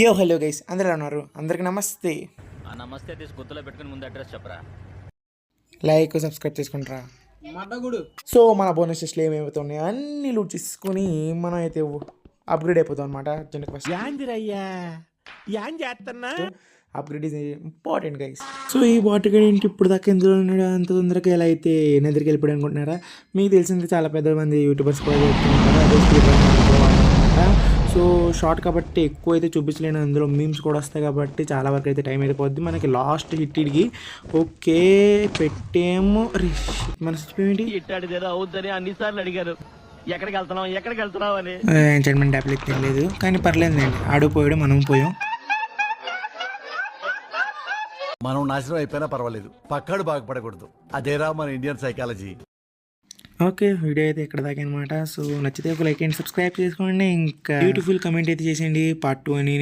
Hello guys, అందరూ ఎలా ఉన్నారు? అందరికి నమస్తే. ఆ నమస్తే తీసి గుర్తులో పెట్టుకుని ముందు అడ్రస్ చెప్పరా. లైక్ సబ్స్క్రైబ్ చేసుకుంటారా. సో మన బోనస్ టెస్ట్లు ఏమవుతున్నాయి అన్ని లూట్ చేసుకొని మనం అయితే అప్గ్రేడ్ అయిపోతాం అనమాట. Upgrade is important guys. So ఈ బాట్ ఏంటి ఇప్పుడు దాకా ఎందులో ఉన్నాడు అంత తొందరగా ఎలా అయితే నెదరికి వెళ్ళిపోయాడు అనుకుంటున్నారా? మీకు తెలిసింది చాలా పెద్ద మంది యూట్యూబర్స్ కూడా చెప్తున్నారు అదే స్పీడ్ రన్ అనుకోవాలన్నమాట. సో షార్ట్ కాబట్టి ఎక్కువ అయితే చూపించలేను, అందులో మీమ్స్ కూడా వస్తాయి కాబట్టి చాలా వరకు అయితే టైం అయిపోద్ది. మనకి లాస్ట్ హిట్కి ఓకే పెట్టేమో మన ఏంటి ఇట్టాడిదేదో అవుద్దని అన్నిసార్లు అడిగారు, ఎక్కడికి వెళ్తున్నావు అని. ఎంటర్టైన్మెంట్ యాప్లు తెలియదు కానీ పర్లేదండి, ఆడిపోయాడు మనం పోయాం. మనం నాశనం అయిపోయినా పర్వాలేదు, పక్కాడు బాగుపడకూడదు. అదేరా మన ఇండియన్ సైకాలజీ. ఓకే, వీడియో అయితే ఇక్కడ దాకా అనమాట. సో నచ్చితే ఒక లైక్ అండ్ సబ్స్క్రైబ్ చేసుకోండి, ఇంకా బ్యూటిఫుల్ కమెంట్ అయితే చేసేయండి పార్ట్ 2 అని.